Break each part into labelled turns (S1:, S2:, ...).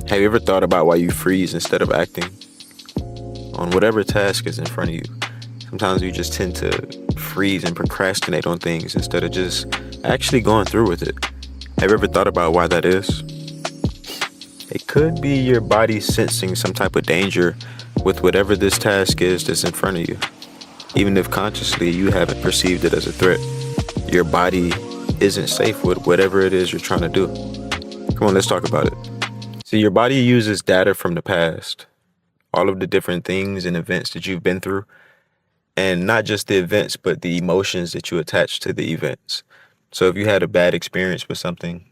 S1: Have you ever thought about why you freeze instead of acting on whatever task is in front of you? Sometimes we just tend to freeze and procrastinate on things instead of just actually going through with it. Have you ever thought about why that is? It could be your body sensing some type of danger with whatever this task is that's in front of you. Even if consciously you haven't perceived it as a threat, your body isn't safe with whatever it is you're trying to do. Come on, let's talk about it. See, your body uses data from the past, all of the different things and events that you've been through, and not just the events, but the emotions that you attach to the events. So if you had a bad experience with something,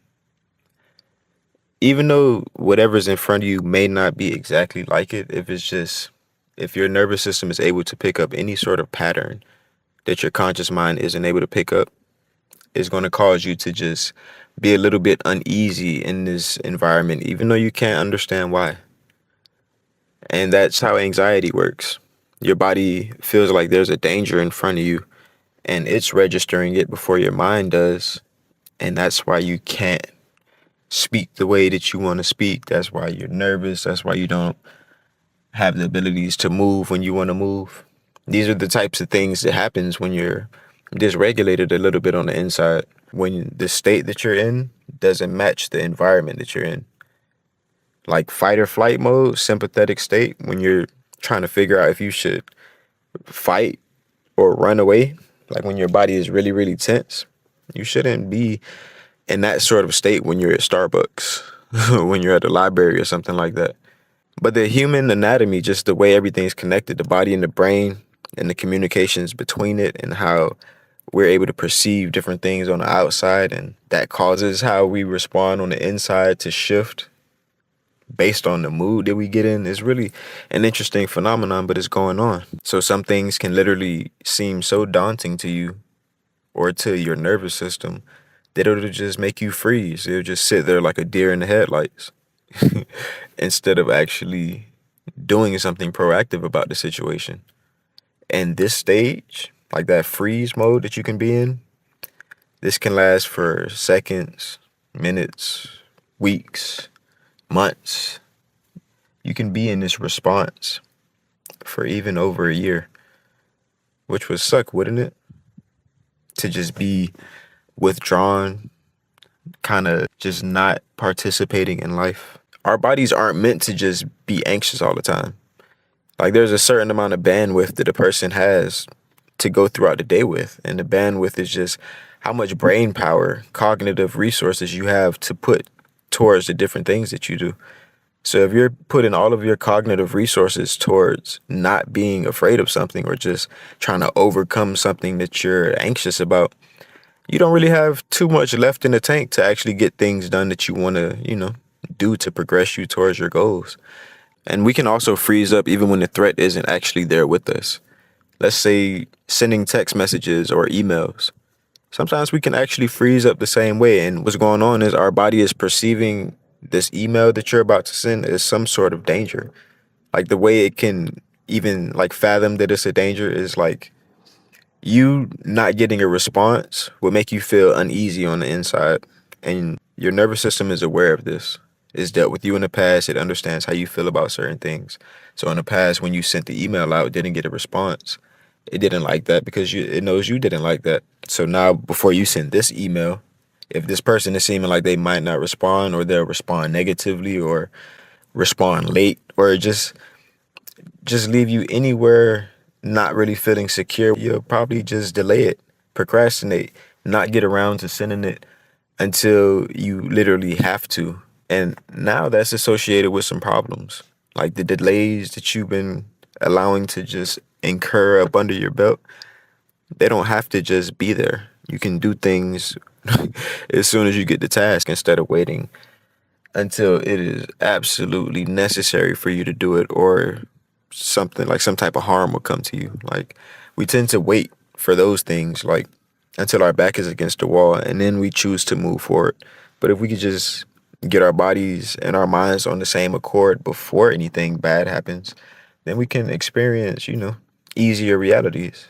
S1: even though whatever's in front of you may not be exactly like it, if your nervous system is able to pick up any sort of pattern that your conscious mind isn't able to pick up, it's going to cause you to just be a little bit uneasy in this environment, even though you can't understand why. And that's how anxiety works. Your body feels like there's a danger in front of you, and it's registering it before your mind does. And that's why you can't speak the way that you want to speak. That's why you're nervous. That's why you don't have the abilities to move when you want to move. These are the types of things that happens when you're dysregulated a little bit on the inside, when the state that you're in doesn't match the environment that you're in. Like fight or flight mode, sympathetic state, when you're trying to figure out if you should fight or run away, like when your body is really, really tense, you shouldn't be in that sort of state when you're at Starbucks, when you're at the library or something like that. But the human anatomy, just the way everything's connected, the body and the brain and the communications between it and how we're able to perceive different things on the outside, and that causes how we respond on the inside to shift based on the mood that we get in, is really an interesting phenomenon, but it's going on. So some things can literally seem so daunting to you or to your nervous system that it'll just make you freeze. It'll just sit there like a deer in the headlights instead of actually doing something proactive about the situation. And this stage, like that freeze mode that you can be in, this can last for seconds, minutes, weeks, months. You can be in this response for even over a year, which would suck, wouldn't it? To just be withdrawn, kind of just not participating in life. Our bodies aren't meant to just be anxious all the time. Like there's a certain amount of bandwidth that a person has to go throughout the day with. And the bandwidth is just how much brain power, cognitive resources you have to put towards the different things that you do. So if you're putting all of your cognitive resources towards not being afraid of something or just trying to overcome something that you're anxious about, you don't really have too much left in the tank to actually get things done that you want to, do to progress you towards your goals. And we can also freeze up even when the threat isn't actually there with us. Let's say sending text messages or emails. Sometimes we can actually freeze up the same way. And what's going on is our body is perceiving this email that you're about to send as some sort of danger. Like the way it can even like fathom that it's a danger is like you not getting a response will make you feel uneasy on the inside. And your nervous system is aware of this. It's dealt with you in the past. It understands how you feel about certain things. So in the past, when you sent the email out, didn't get a response, it didn't like that because it knows you didn't like that. So now before you send this email, if this person is seeming like they might not respond, or they'll respond negatively or respond late, or just leave you anywhere not really feeling secure, you'll probably just delay it, procrastinate, not get around to sending it until you literally have to. And now that's associated with some problems, like the delays that you've been allowing to just incur up under your belt. They don't have to just be there. You can do things as soon as you get the task instead of waiting until it is absolutely necessary for you to do it, or something like some type of harm will come to you. Like we tend to wait for those things like until our back is against the wall, and then we choose to move forward. But if we could just get our bodies and our minds on the same accord before anything bad happens, then we can experience, easier realities,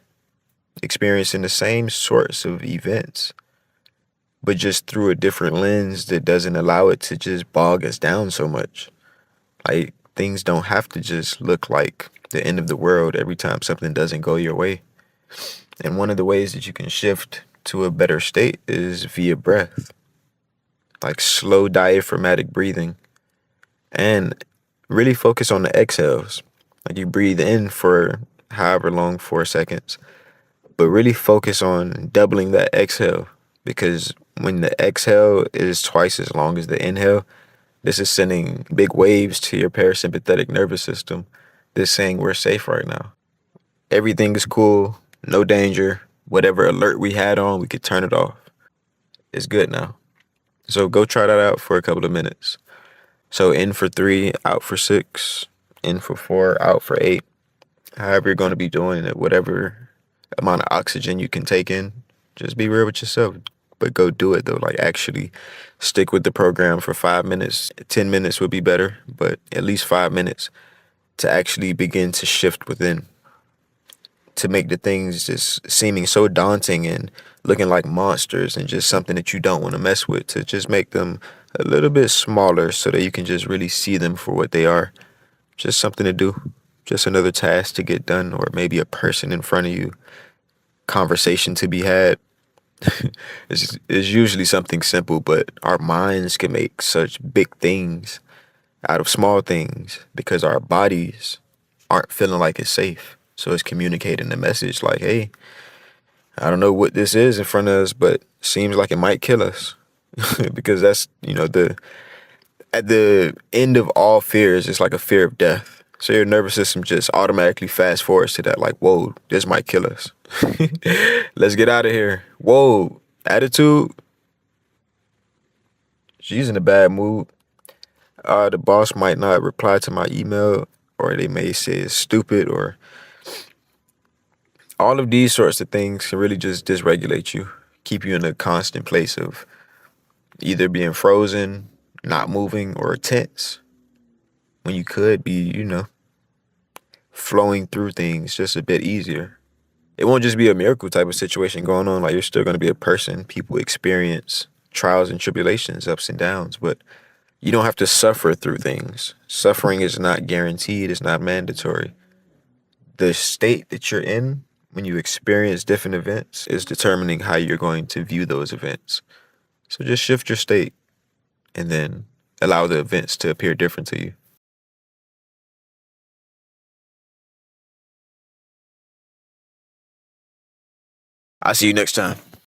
S1: experiencing the same sorts of events, but just through a different lens that doesn't allow it to just bog us down so much. Like, things don't have to just look like the end of the world every time something doesn't go your way. And one of the ways that you can shift to a better state is via breath, like slow diaphragmatic breathing, and really focus on the exhales. Like, you breathe in for however long, 4 seconds, but really focus on doubling that exhale, because when the exhale is twice as long as the inhale, this is sending big waves to your parasympathetic nervous system. This saying we're safe right now. Everything is cool, no danger. Whatever alert we had on, we could turn it off. It's good now. So go try that out for a couple of minutes. So in for 3, out for 6, in for 4, out for 8. However you're going to be doing it, whatever amount of oxygen you can take in, just be real with yourself. But go do it though. Like, actually stick with the program for 5 minutes. 10 minutes would be better, but at least 5 minutes to actually begin to shift within, to make the things just seeming so daunting and looking like monsters and just something that you don't want to mess with, to just make them a little bit smaller so that you can just really see them for what they are. Just something to do, just another task to get done, or maybe a person in front of you, conversation to be had. It's usually something simple, but our minds can make such big things out of small things because our bodies aren't feeling like it's safe. So it's communicating the message like, hey, I don't know what this is in front of us, but seems like it might kill us. Because that's, the at the end of all fears, it's like a fear of death. So your nervous system just automatically fast forwards to that, like, whoa, this might kill us. Let's get out of here. Whoa, attitude. She's in a bad mood. The boss might not reply to my email, or they may say it's stupid, or all of these sorts of things can really just dysregulate you, keep you in a constant place of either being frozen, not moving, or tense, when you could be, flowing through things just a bit easier. It won't just be a miracle type of situation going on. Like, you're still going to be a person. People experience trials and tribulations, ups and downs, but you don't have to suffer through things. Suffering is not guaranteed, it's not mandatory. The state that you're in when you experience different events is determining how you're going to view those events. So just shift your state and then allow the events to appear different to you. I'll see you next time.